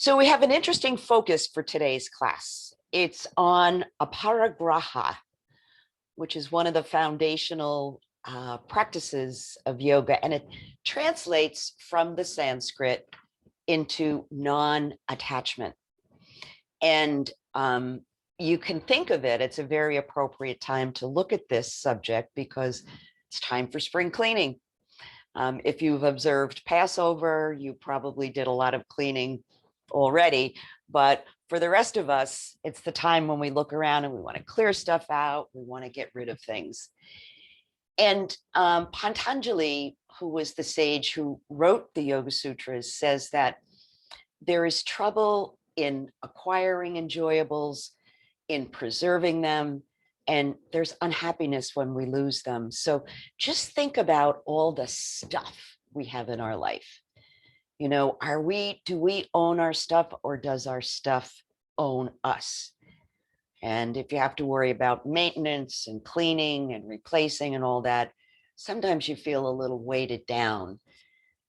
So we have an interesting focus for today's class. It's on Aparigraha, which is one of the foundational practices of yoga, and it translates from the Sanskrit into non-attachment. And you can think of it, it's a very appropriate time to look at this subject because it's time for spring cleaning. If you've observed Passover, you probably did a lot of cleaning already, but for the rest of us, it's the time when we look around and we want to clear stuff out. We want to get rid of things. And Pantanjali, who was the sage who wrote the Yoga Sutras, says that there is trouble in acquiring enjoyables, in preserving them, and there's unhappiness when we lose them. So just think about all the stuff we have in our life. You know, do we own our stuff, or does our stuff own us? And if you have to worry about maintenance and cleaning and replacing and all that, sometimes you feel a little weighted down.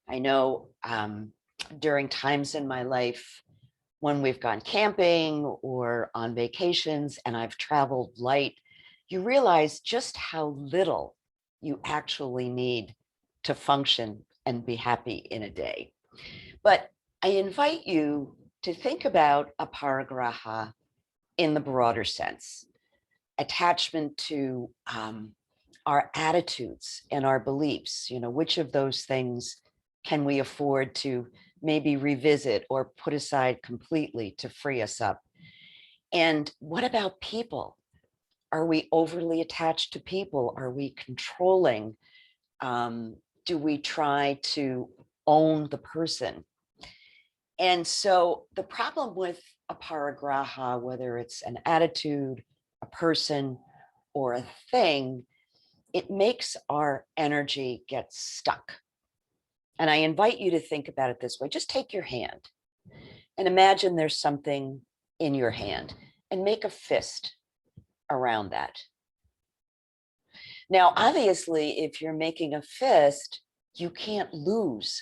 I know during times in my life when we've gone camping or on vacations and I've traveled light, you realize just how little you actually need to function and be happy in a day. But I invite you to think about Aparigraha in the broader sense, attachment to our attitudes and our beliefs. You know, which of those things can we afford to maybe revisit or put aside completely to free us up? And what about people? Are we overly attached to people? Are we controlling? Do we try to own the person? And so the problem with Aparigraha, whether it's an attitude, a person, or a thing, it makes our energy get stuck. And I invite you to think about it this way. Just take your hand and imagine there's something in your hand and make a fist around that. Now, obviously, if you're making a fist, you can't lose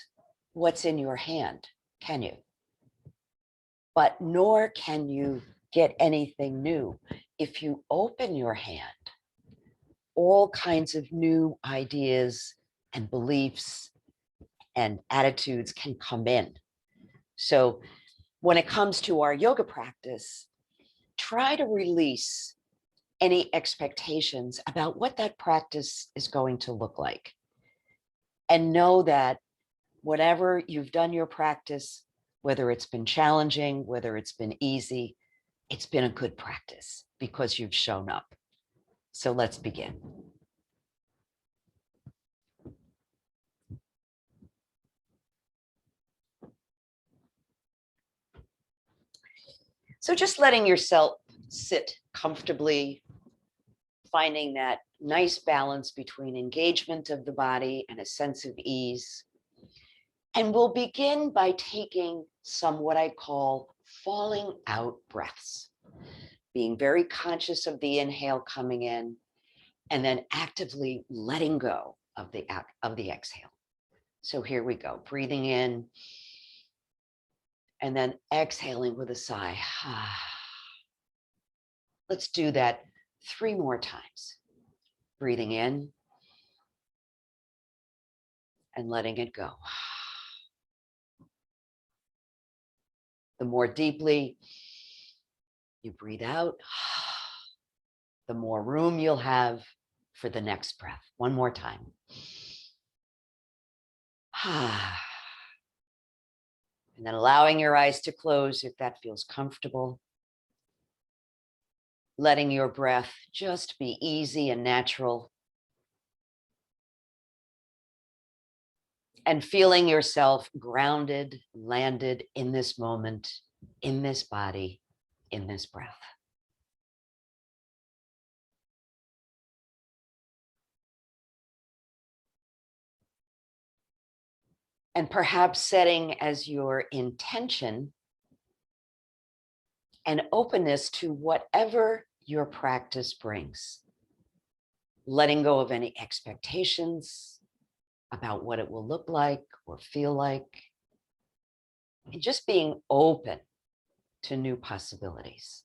what's in your hand, can you? But nor can you get anything new. If you open your hand, all kinds of new ideas and beliefs and attitudes can come in. So when it comes to our yoga practice, try to release any expectations about what that practice is going to look like. And know that whatever you've done your practice, whether it's been challenging, whether it's been easy, it's been a good practice because you've shown up. So let's begin. So just letting yourself sit comfortably, finding that nice balance between engagement of the body and a sense of ease. And we'll begin by taking some what I call falling out breaths, being very conscious of the inhale coming in and then actively letting go of the exhale. So here we go, breathing in and then exhaling with a sigh. Let's do that 3 more times. Breathing in and letting it go. The more deeply you breathe out, the more room you'll have for the next breath. 1 more time. And then allowing your eyes to close if that feels comfortable. Letting your breath just be easy and natural. And feeling yourself grounded, landed in this moment, in this body, in this breath. And perhaps setting as your intention an openness to whatever your practice brings. Letting go of any expectations about what it will look like or feel like. and just being open to new possibilities.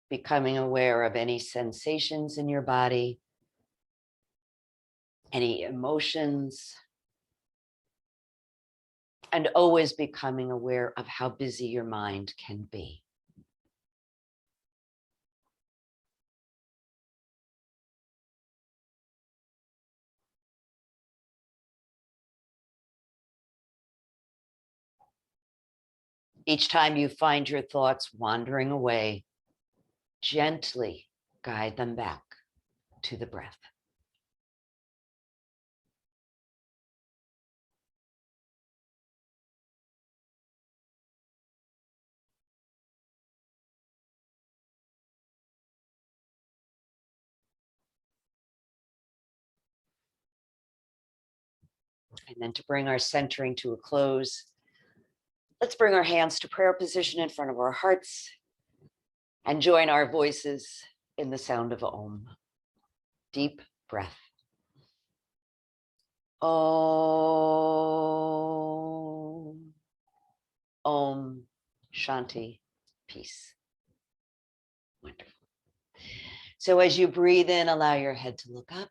Becoming aware of any sensations in your body, any emotions, and always becoming aware of how busy your mind can be. Each time you find your thoughts wandering away, gently guide them back to the breath. And then to bring our centering to a close, let's bring our hands to prayer position in front of our hearts and join our voices in the sound of Om. Deep breath. Om. Om. Shanti. Peace. Wonderful. So as you breathe in, allow your head to look up.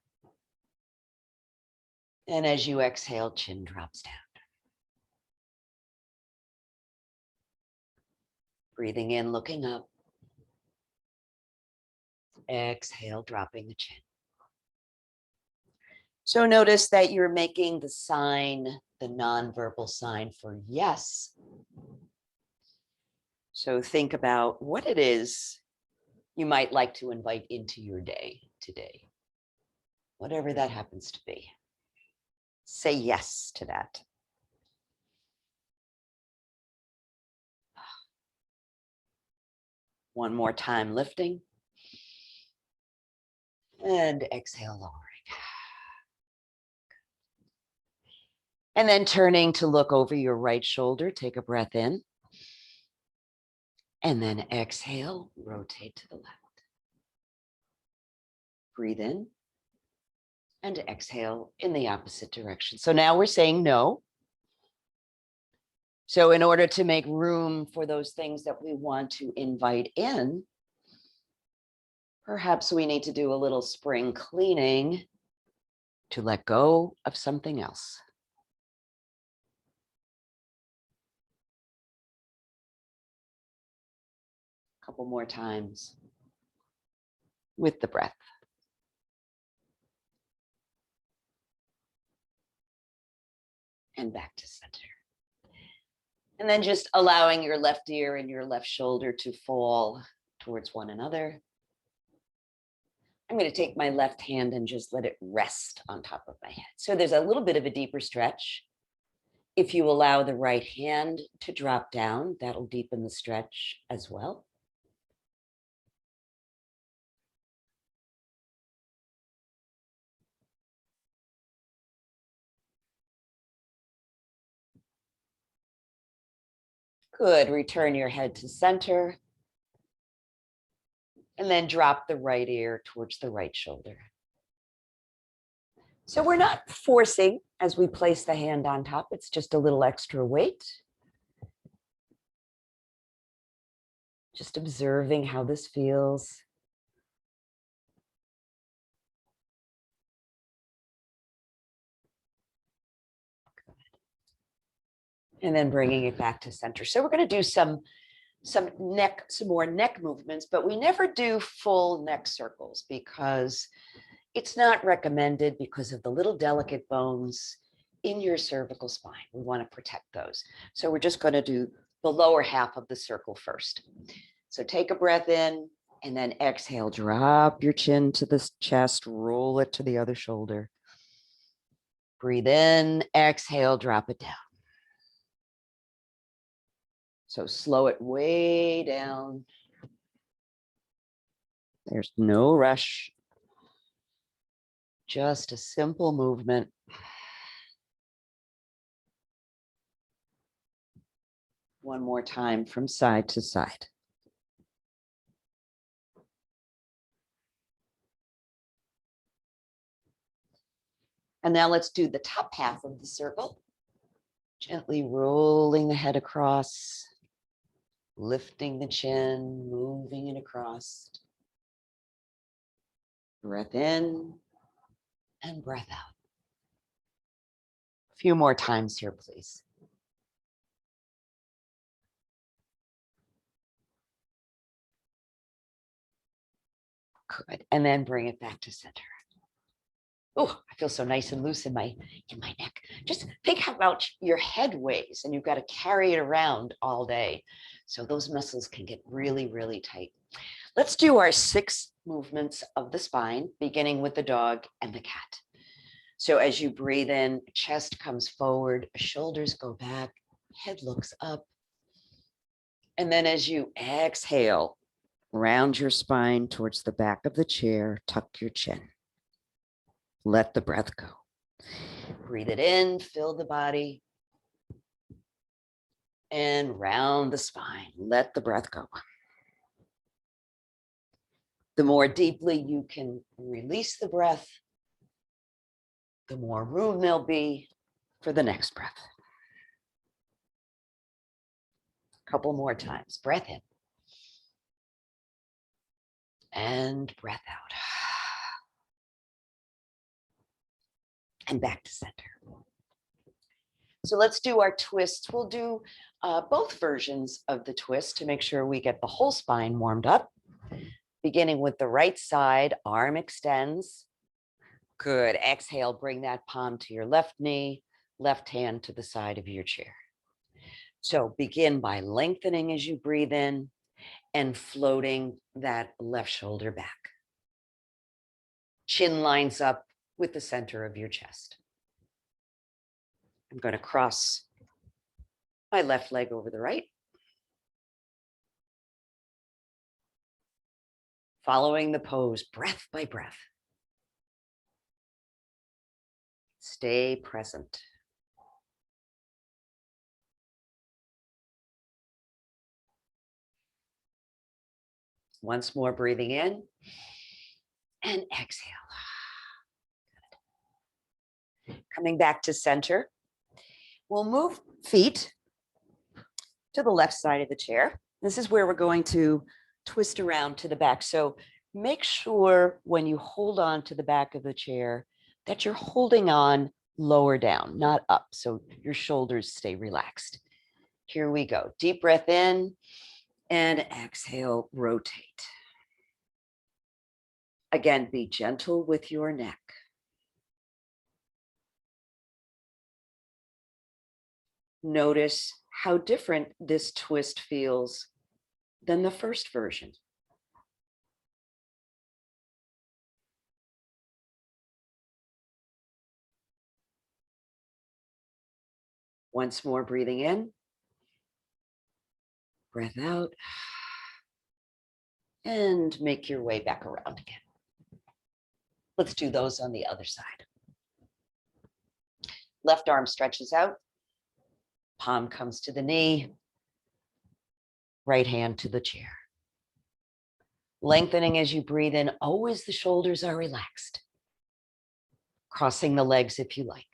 And as you exhale, chin drops down. Breathing in, looking up. Exhale, dropping the chin. So notice that you're making the sign, the nonverbal sign for yes. So think about what it is you might like to invite into your day today, whatever that happens to be. Say yes to that. One more time, lifting. And exhale, lowering. And then turning to look over your right shoulder, take a breath in. And then exhale, rotate to the left. Breathe in and exhale in the opposite direction. So now we're saying no. So in order to make room for those things that we want to invite in, perhaps we need to do a little spring cleaning to let go of something else. A couple more times with the breath. And back to center. And then just allowing your left ear and your left shoulder to fall towards one another. I'm going to take my left hand and just let it rest on top of my head. So there's a little bit of a deeper stretch. If you allow the right hand to drop down, that'll deepen the stretch as well. Good. Return your head to center. And then drop the right ear towards the right shoulder. So we're not forcing as we place the hand on top. It's just a little extra weight. Just observing how this feels. And then bringing it back to center. So we're going to do some more neck movements, but we never do full neck circles because it's not recommended because of the little delicate bones in your cervical spine. We want to protect those. So we're just going to do the lower half of the circle first. So take a breath in and then exhale, drop your chin to the chest, roll it to the other shoulder. Breathe in, exhale, drop it down. So slow it way down. There's no rush. Just a simple movement. One more time from side to side. And now let's do the top half of the circle. Gently rolling the head across, lifting the chin, moving it across. Breath in and breath out. A few more times here, please. Good. And then bring it back to center. Oh, I feel so nice and loose in my neck. Just think how much your head weighs, and you've got to carry it around all day. So those muscles can get really, really tight. Let's do our 6 movements of the spine, beginning with the dog and the cat. So as you breathe in, chest comes forward, shoulders go back, head looks up. And then as you exhale, round your spine towards the back of the chair, tuck your chin. Let the breath go. Breathe it in, fill the body, and round the spine. Let the breath go. The more deeply you can release the breath, the more room there'll be for the next breath. A couple more times. Breath in. And breath out. And back to center. So let's do our twists. We'll do both versions of the twist to make sure we get the whole spine warmed up. Beginning with the right side, arm extends. Good. Exhale, bring that palm to your left knee, left hand to the side of your chair. So begin by lengthening as you breathe in and floating that left shoulder back. Chin lines up with the center of your chest. I'm going to cross my left leg over the right. Following the pose, breath by breath. Stay present. Once more, breathing in and exhale. Good. Coming back to center. We'll move feet to the left side of the chair. This is where we're going to twist around to the back. So make sure when you hold on to the back of the chair that you're holding on lower down, not up. So your shoulders stay relaxed. Here we go. Deep breath in and exhale, rotate. Again, be gentle with your neck. Notice how different this twist feels than the first version. Once more, breathing in, breath out, and make your way back around again. Let's do those on the other side. Left arm stretches out, palm comes to the knee, right hand to the chair. Lengthening as you breathe in, always the shoulders are relaxed. Crossing the legs if you like.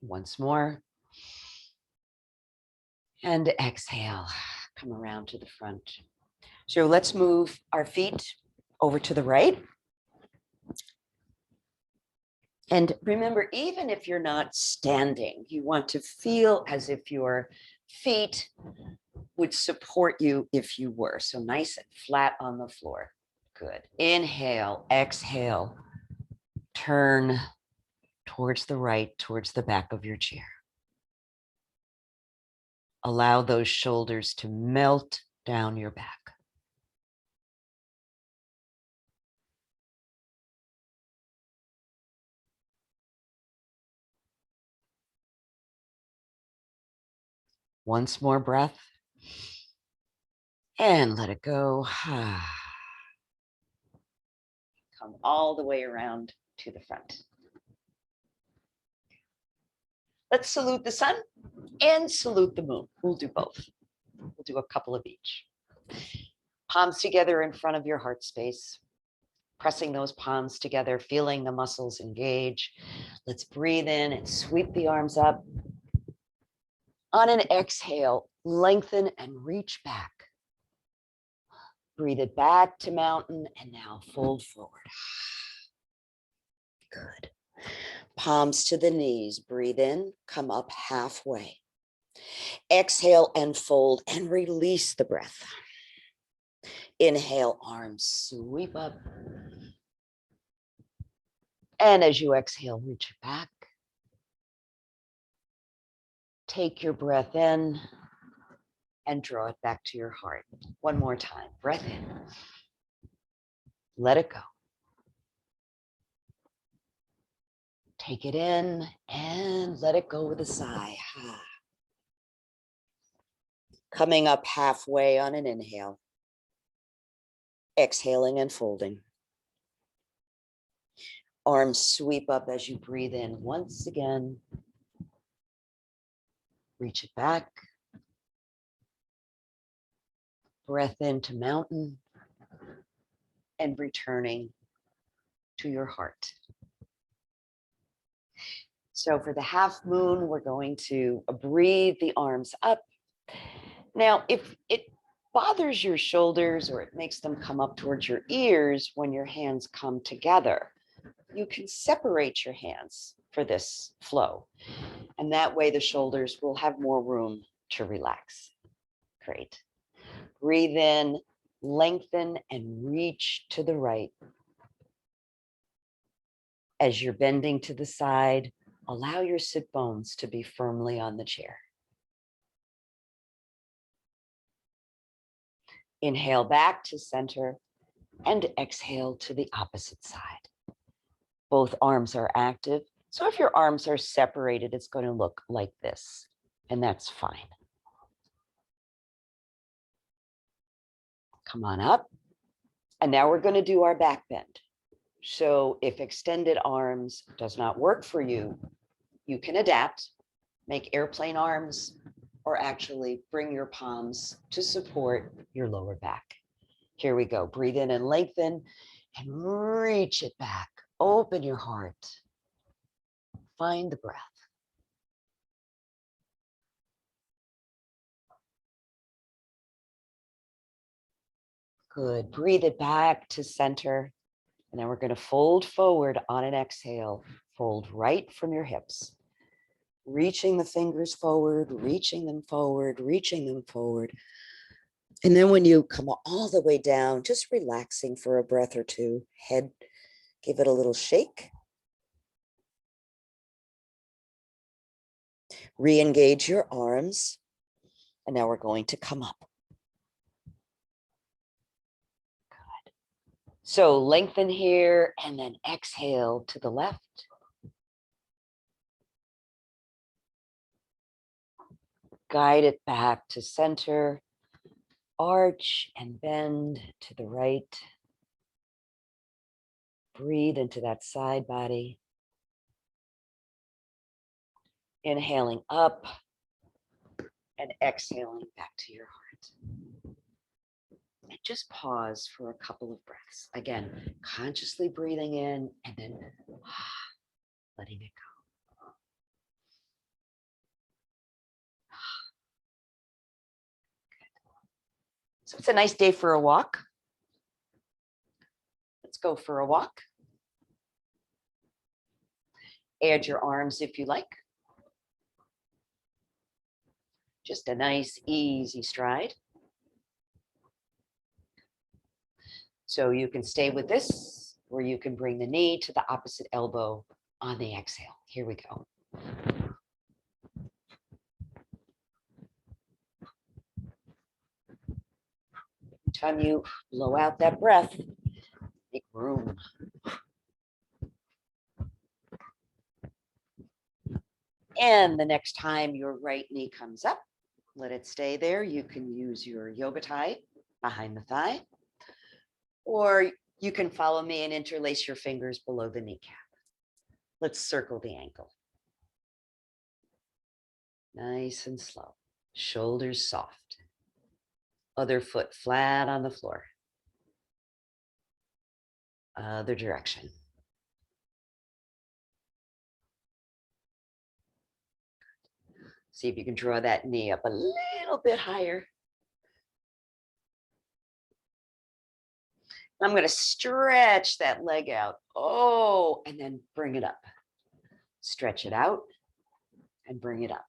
Once more. And exhale, come around to the front. So let's move our feet over to the right. And remember, even if you're not standing, you want to feel as if your feet would support you if you were. So nice and flat on the floor. Good. Inhale, exhale, turn towards the right, towards the back of your chair. Allow those shoulders to melt down your back. Once more breath. And let it go. Come all the way around to the front. Let's salute the sun and salute the moon. We'll do both. We'll do a couple of each. Palms together in front of your heart space. Pressing those palms together, feeling the muscles engage. Let's breathe in and sweep the arms up. On an exhale, lengthen and reach back. Breathe it back to mountain and now fold forward. Good. Palms to the knees. Breathe in, come up halfway. Exhale and fold and release the breath. Inhale, arms sweep up. And as you exhale, reach it back. Take your breath in and draw it back to your heart. One more time. Breath in. Let it go. Take it in and let it go with a sigh. Coming up halfway on an inhale. Exhaling and folding. Arms sweep up as you breathe in once again. Reach it back. Breath into mountain and returning to your heart. So for the half moon, we're going to breathe the arms up. Now, if it bothers your shoulders or it makes them come up towards your ears when your hands come together, you can separate your hands for this flow. And that way the shoulders will have more room to relax. Great. Breathe in, lengthen, and reach to the right. As you're bending to the side, allow your sit bones to be firmly on the chair. Inhale back to center and exhale to the opposite side. Both arms are active. So if your arms are separated, it's going to look like this, and that's fine. Come on up. And now we're going to do our back bend. So if extended arms does not work for you, you can adapt, make airplane arms, or actually bring your palms to support your lower back. Here we go. Breathe in and lengthen and reach it back. Open your heart. Find the breath. Good. Breathe it back to center. And then we're going to fold forward on an exhale. Fold right from your hips. Reaching the fingers forward, reaching them forward, reaching them forward. And then when you come all the way down, just relaxing for a breath or two. Head, give it a little shake. Re-engage your arms. And now we're going to come up. Good. So lengthen here and then exhale to the left. Guide it back to center. Arch and bend to the right. Breathe into that side body. Inhaling up and exhaling back to your heart. And just pause for a couple of breaths. Again, consciously breathing in and then letting it go. So it's a nice day for a walk. Let's go for a walk. Add your arms if you like. Just a nice, easy stride. So you can stay with this, or you can bring the knee to the opposite elbow on the exhale. Here we go. Every time you blow out that breath, make room. And the next time your right knee comes up, let it stay there. You can use your yoga tie behind the thigh, or you can follow me and interlace your fingers below the kneecap. Let's circle the ankle. Nice and slow. Shoulders soft. Other foot flat on the floor. Other direction. See if you can draw that knee up a little bit higher. I'm going to stretch that leg out. Oh, and then bring it up. Stretch it out and bring it up.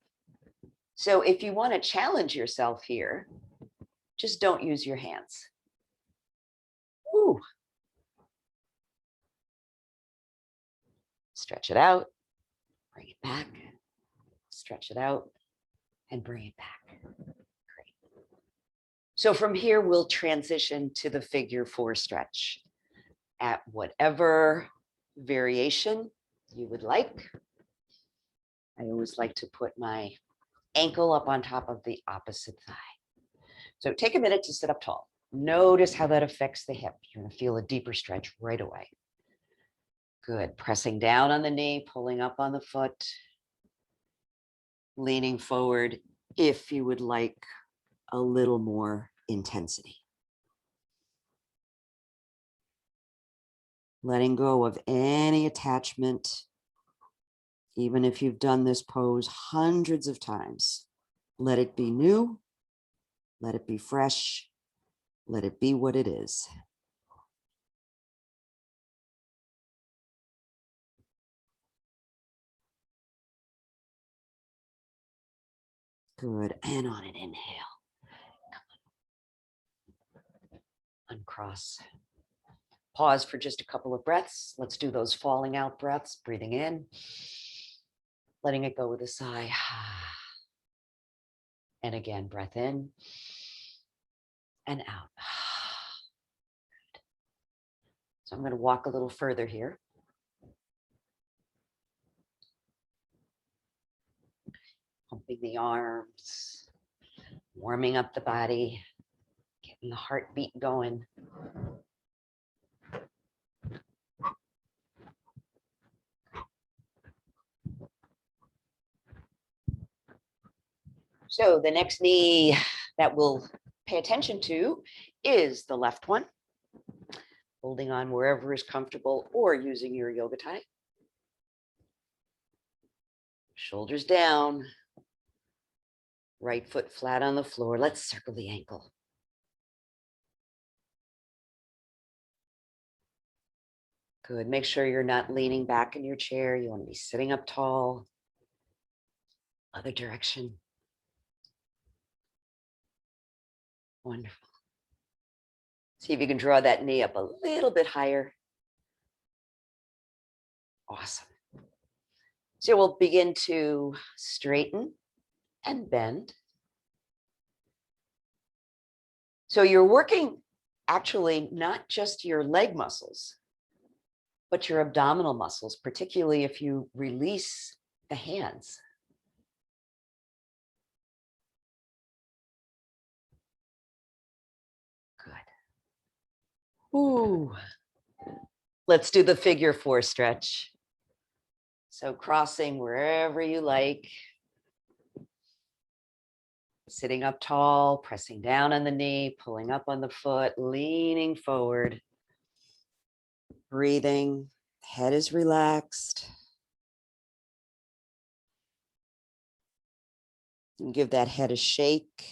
So if you want to challenge yourself here, just don't use your hands. Ooh. Stretch it out, bring it back, stretch it out, and bring it back. Great. So from here, we'll transition to the figure 4 stretch at whatever variation you would like. I always like to put my ankle up on top of the opposite thigh. So take a minute to sit up tall. Notice how that affects the hip. You're going to feel a deeper stretch right away. Good. Pressing down on the knee, pulling up on the foot, leaning forward if you would like a little more intensity. Letting go of any attachment, even if you've done this pose hundreds of times. Let it be new. Let it be fresh. Let it be what it is. Good. And on an inhale. Uncross. Pause for just a couple of breaths. Let's do those falling out breaths. Breathing in. Letting it go with a sigh. And again, breath in and out. Good. So I'm going to walk a little further here. Pumping the arms, warming up the body, getting the heartbeat going. So the next knee that we'll pay attention to is the left one, holding on wherever is comfortable or using your yoga tie. Shoulders down, right foot flat on the floor. Let's circle the ankle. Good. Make sure you're not leaning back in your chair. You want to be sitting up tall. Other direction. Wonderful. See if you can draw that knee up a little bit higher. Awesome. So we'll begin to straighten and bend. So you're working actually not just your leg muscles, but your abdominal muscles, particularly if you release the hands. Good. Ooh. Let's do the figure 4 stretch. So crossing wherever you like. Sitting up tall, pressing down on the knee, pulling up on the foot, leaning forward. Breathing, head is relaxed. And give that head a shake.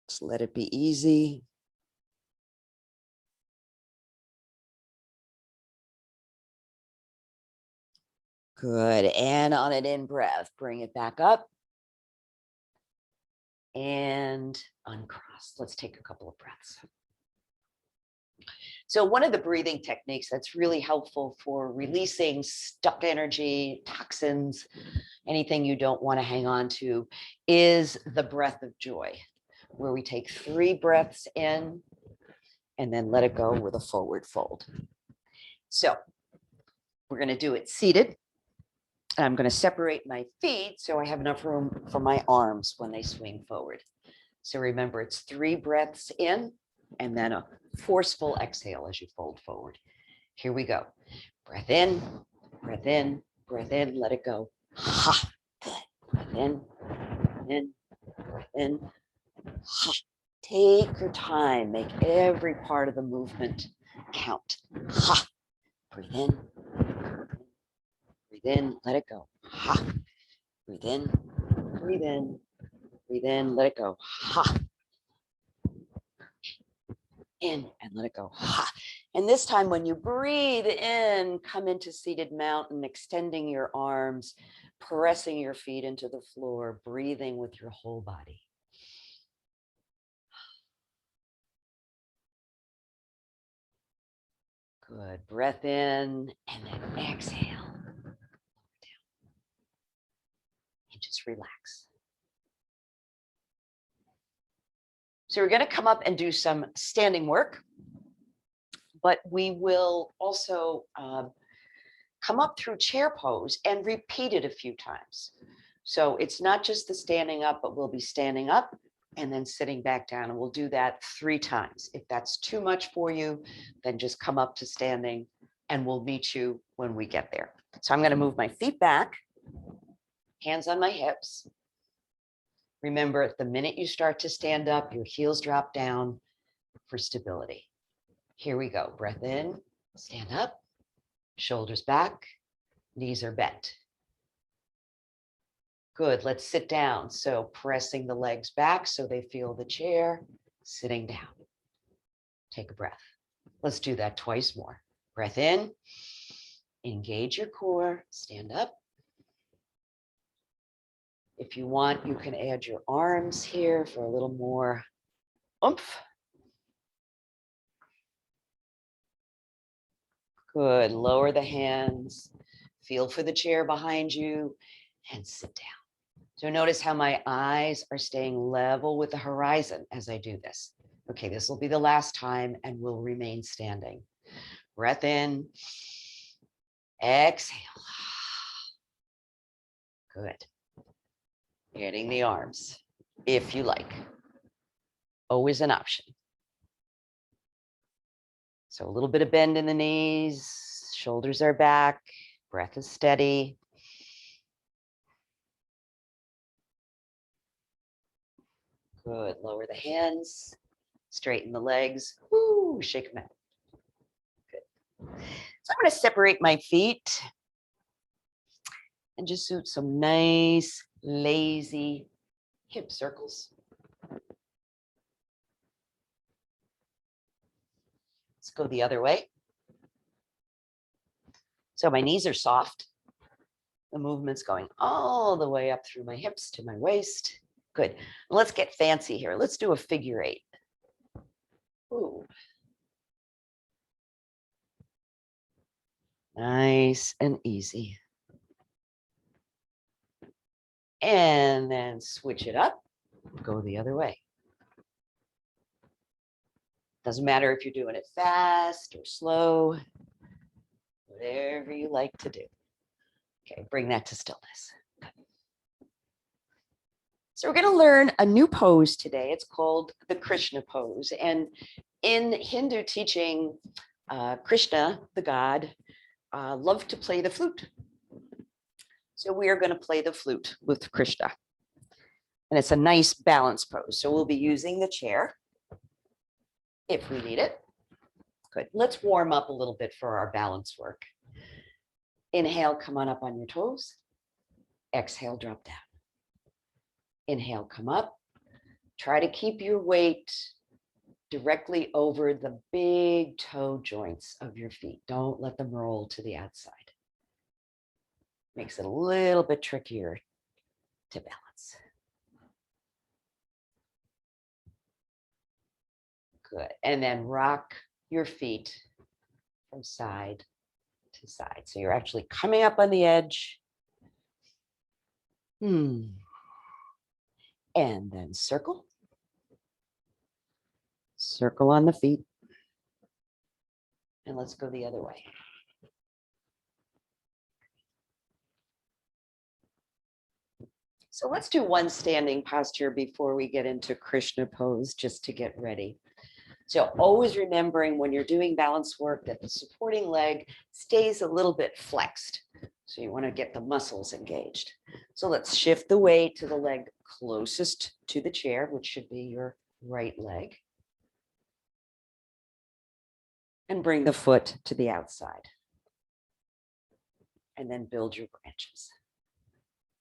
Just let it be easy. Good. And on an in-breath, bring it back up. And uncross. Let's take a couple of breaths. So one of the breathing techniques that's really helpful for releasing stuck energy, toxins, anything you don't want to hang on to is the breath of joy, where we take 3 breaths in and then let it go with a forward fold. So we're going to do it seated. I'm going to separate my feet so I have enough room for my arms when they swing forward. So remember, it's 3 breaths in and then a forceful exhale as you fold forward. Here we go. Breath in, breath in, breath in, let it go. Ha. Good. In. Ha. Take your time. Make every part of the movement count. Ha. Breathe in. Breathe in. Let it go. Ha. Breathe in. Breathe in. Breathe in. Let it go. Ha. In and let it go. Ha. And this time when you breathe in, come into seated mountain, extending your arms, pressing your feet into the floor, breathing with your whole body. Good. Breath in and then exhale. And just relax. So we're going to come up and do some standing work, but we will also come up through chair pose and repeat it a few times. So it's not just the standing up, but we'll be standing up and then sitting back down. And we'll do that 3 times. If that's too much for you, then just come up to standing and we'll meet you when we get there. So I'm going to move my feet back, hands on my hips. Remember, at the minute you start to stand up, your heels drop down for stability. Here we go. Breath in, stand up, shoulders back, knees are bent. Good. Let's sit down. So pressing the legs back so they feel the chair, sitting down. Take a breath. Let's do that twice more. Breath in, engage your core, stand up. If you want, you can add your arms here for a little more oomph. Good. Lower the hands, feel for the chair behind you, and sit down. So notice how my eyes are staying level with the horizon as I do this. Okay, this will be the last time and we'll remain standing. Breath in, exhale. Good. Adding the arms, if you like. Always an option. So a little bit of bend in the knees, shoulders are back, breath is steady. Good. Lower the hands, straighten the legs. Woo, shake them out. Good. So I'm going to separate my feet and just do some nice, lazy hip circles. Let's go the other way. So my knees are soft. The movement's going all the way up through my hips to my waist. Good. Let's get fancy here. Let's do a figure 8. Ooh. Nice and easy. And then switch it up, go the other way. Doesn't matter if you're doing it fast or slow, whatever you like to do. Okay, bring that to stillness. Good. So we're going to learn a new pose today. It's called the Krishna Pose. And in Hindu teaching, Krishna, the god, loved to play the flute. So we are going to play the flute with Krishna. And it's a nice balance pose. So we'll be using the chair if we need it. Good. Let's warm up a little bit for our balance work. Inhale, come on up on your toes. Exhale, drop down. Inhale, come up. Try to keep your weight directly over the big toe joints of your feet. Don't let them roll to the outside. Makes it a little bit trickier to balance. Good. And then rock your feet from side to side. So you're actually coming up on the edge. And then circle. Circle on the feet. And let's go the other way. So let's do one standing posture before we get into Krishna pose, just to get ready. So always remembering when you're doing balance work that the supporting leg stays a little bit flexed. So you want to get the muscles engaged. So let's shift the weight to the leg closest to the chair, which should be your right leg. And bring the foot to the outside. And then build your branches.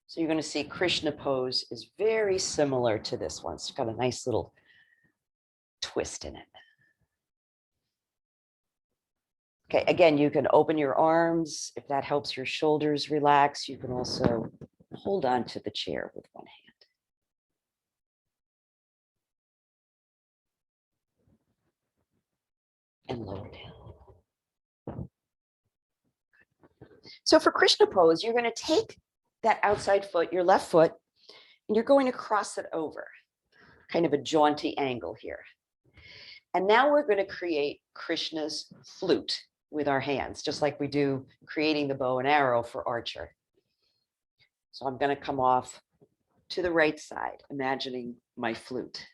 So you're going to see Krishna Pose is very similar to this one. It's got a nice little twist in it. Okay, again, you can open your arms. If that helps your shoulders relax, you can also hold on to the chair with one hand. And lower down. So for Krishna Pose, you're going to take that outside foot, your left foot, and you're going to cross it over. Kind of a jaunty angle here. And now we're going to create Krishna's flute with our hands, just like we do creating the bow and arrow for archer. So I'm going to come off to the right side, imagining my flute.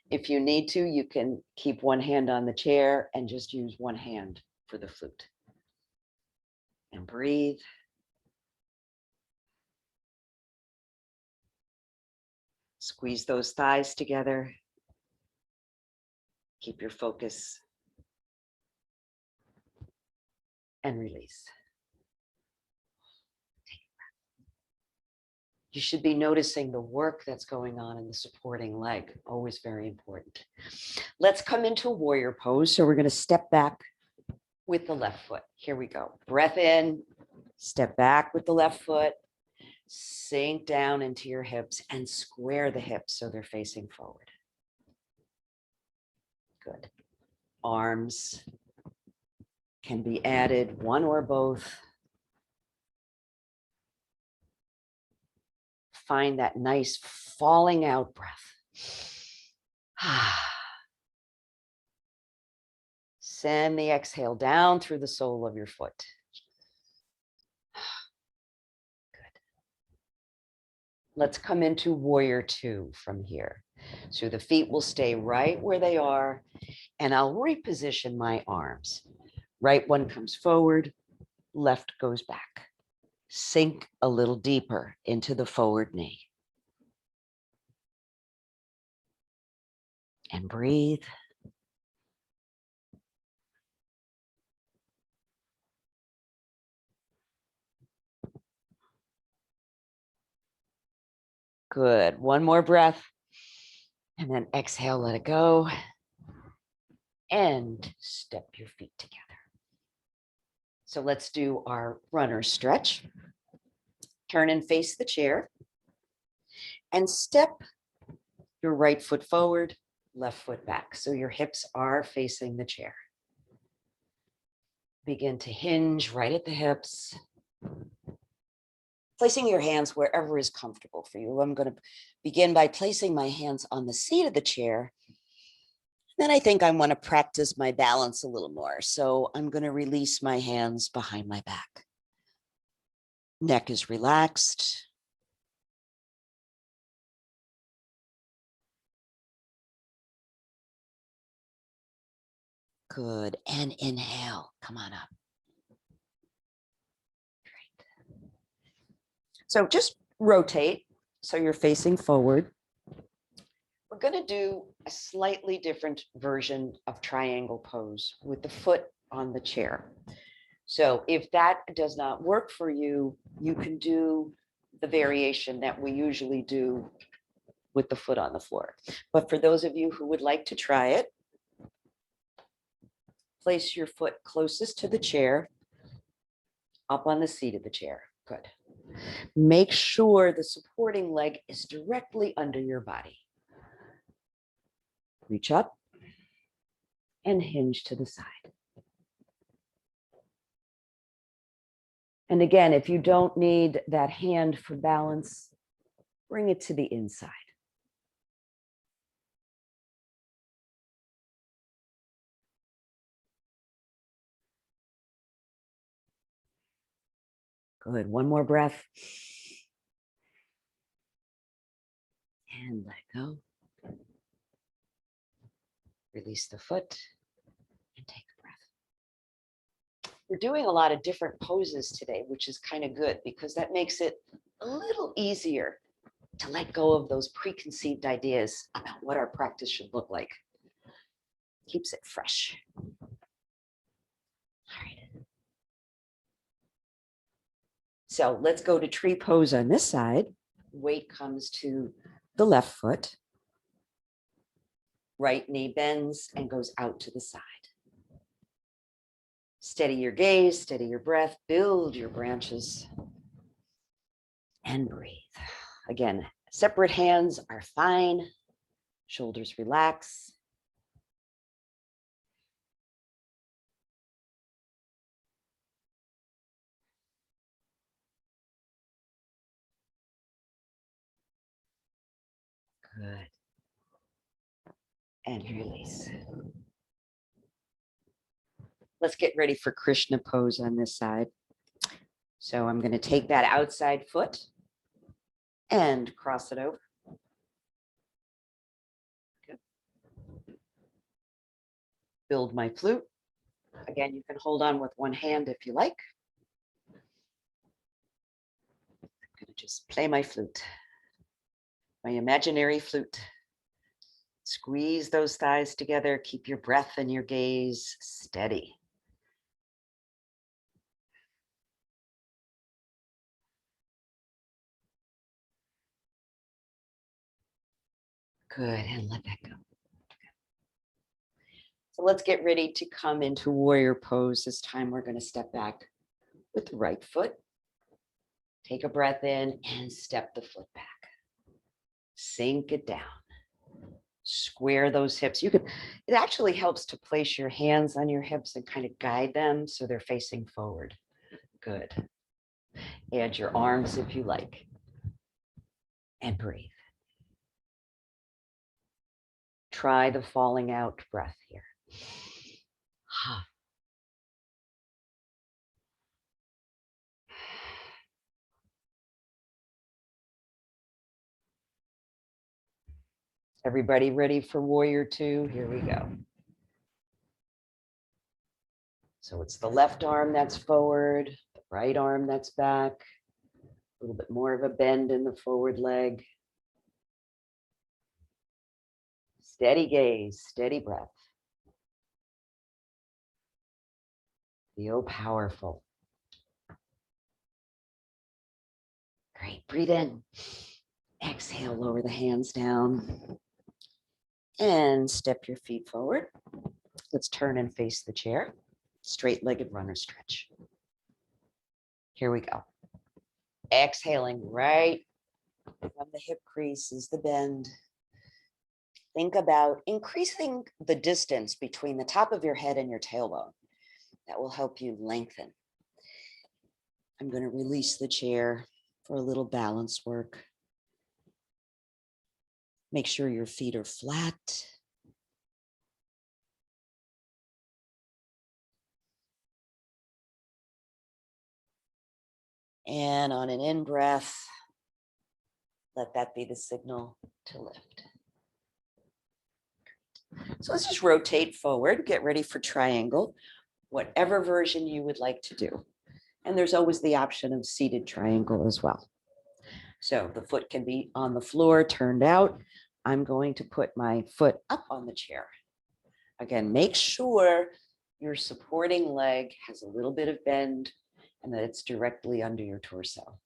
If you need to, you can keep one hand on the chair and just use one hand for the flute. And breathe. Squeeze those thighs together. Keep your focus. And release. You should be noticing the work that's going on in the supporting leg, always very important. Let's come into a warrior pose. So we're going to step back with the left foot. Here we go. Breath in, step back with the left foot, sink down into your hips and square the hips so they're facing forward. Good. Arms can be added, one or both. Find that nice falling out breath. Send the exhale down through the sole of your foot. Good. Let's come into warrior two from here. So the feet will stay right where they are, and I'll reposition my arms. Right one comes forward, left goes back. Sink a little deeper into the forward knee. And breathe. Good. One more breath. And then exhale, let it go. And step your feet together. So let's do our runner stretch. Turn and face the chair. And step your right foot forward, left foot back. So your hips are facing the chair. Begin to hinge right at the hips. Placing your hands wherever is comfortable for you. I'm going to begin by placing my hands on the seat of the chair. Then I think I want to practice my balance a little more. So I'm going to release my hands behind my back. Neck is relaxed. Good. And inhale. Come on up. Great. So just rotate so you're facing forward. We're going to do a slightly different version of triangle pose with the foot on the chair. So if that does not work for you, you can do the variation that we usually do with the foot on the floor. But for those of you who would like to try it, place your foot closest to the chair, up on the seat of the chair. Good. Make sure the supporting leg is directly under your body. Reach up and hinge to the side. And again, if you don't need that hand for balance, bring it to the inside. Good. One more breath. And let go. Release the foot and take a breath. We're doing a lot of different poses today, which is kind of good because that makes it a little easier to let go of those preconceived ideas about what our practice should look like. Keeps it fresh. All right. So let's go to tree pose on this side. Weight comes to the left foot. Right knee bends and goes out to the side. Steady your gaze, steady your breath, build your branches, and breathe. Again, separate hands are fine. Shoulders relax. Good. And release. Let's get ready for Krishna pose on this side. So I'm going to take that outside foot and cross it over. Good. Build my flute. Again, you can hold on with one hand if you like. I'm going to just play my flute, my imaginary flute. Squeeze those thighs together. Keep your breath and your gaze steady. Good, and let that go. So let's get ready to come into warrior pose. This time we're going to step back with the right foot. Take a breath in and step the foot back. Sink it down. Square those hips. It actually helps to place your hands on your hips and kind of guide them so they're facing forward. Good. Add your arms if you like. And breathe. Try the falling out breath here. Everybody ready for warrior two? Here we go. So it's the left arm that's forward, the right arm that's back, a little bit more of a bend in the forward leg. Steady gaze, steady breath. Feel powerful. Great, breathe in. Exhale, lower the hands down. And step your feet forward. Let's turn and face the chair. Straight-legged runner stretch. Here we go. Exhaling right from the hip crease is the bend. Think about increasing the distance between the top of your head and your tailbone. That will help you lengthen. I'm going to release the chair for a little balance work. Make sure your feet are flat. And on an in-breath, let that be the signal to lift. So let's just rotate forward, get ready for triangle, whatever version you would like to do. And there's always the option of seated triangle as well. So the foot can be on the floor, turned out. I'm going to put my foot up on the chair. Again, make sure your supporting leg has a little bit of bend and that it's directly under your torso.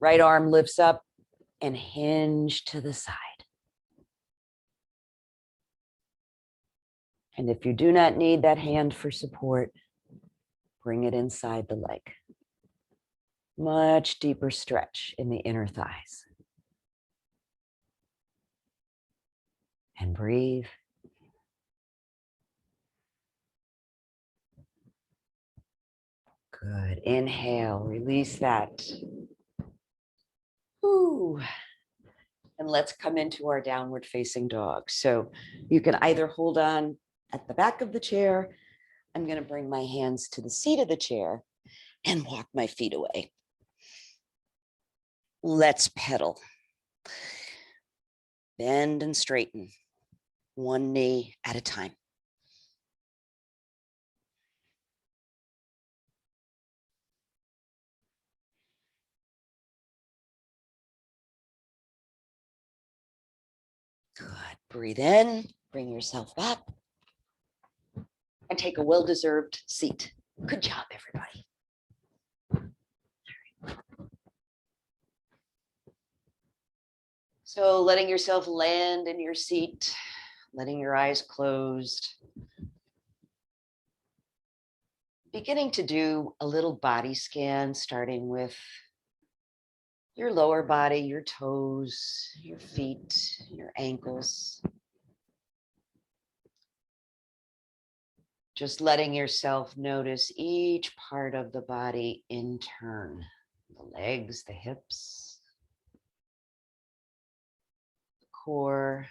Right arm lifts up and hinge to the side. And if you do not need that hand for support, bring it inside the leg. Much deeper stretch in the inner thighs. And breathe. Good. Inhale, release that. Ooh. And let's come into our downward facing dog. So you can either hold on at the back of the chair. I'm going to bring my hands to the seat of the chair and walk my feet away. Let's pedal. Bend and straighten, one knee at a time. Breathe in, bring yourself back, and take a well-deserved seat. Good job, everybody. So letting yourself land in your seat, letting your eyes closed. Beginning to do a little body scan, starting with your lower body, your toes, your feet, your ankles. Just letting yourself notice each part of the body in turn. The legs, the hips, the core,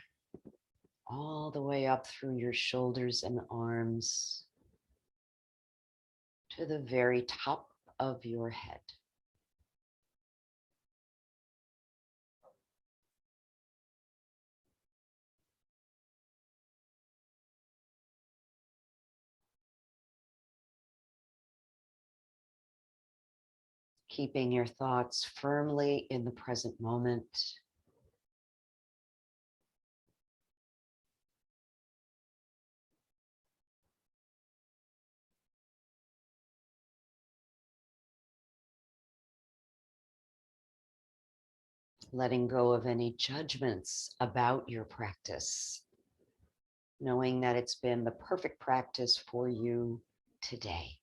all the way up through your shoulders and arms to the very top of your head. Keeping your thoughts firmly in the present moment. Letting go of any judgments about your practice, knowing that it's been the perfect practice for you today.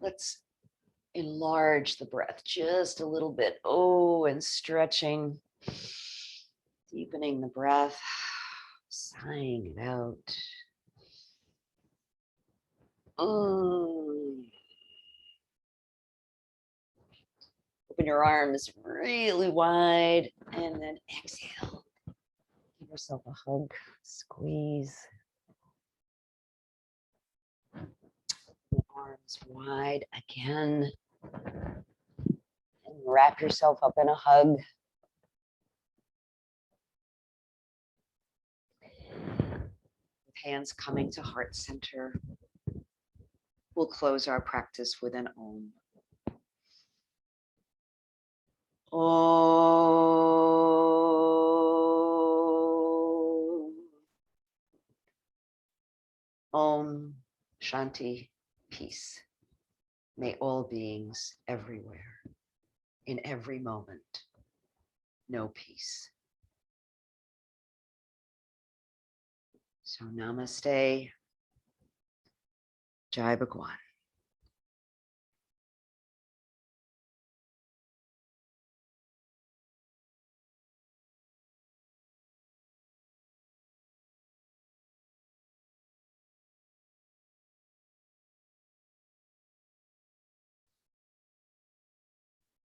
Let's enlarge the breath just a little bit. Oh, and stretching, deepening the breath, sighing it out. Open your arms really wide and then exhale. Give yourself a hug, squeeze. Arms wide again. And wrap yourself up in a hug. With hands coming to heart center. We'll close our practice with an Om. Om. Om Shanti, peace. May all beings everywhere, in every moment, know peace. So namaste, Jai Bhagwan.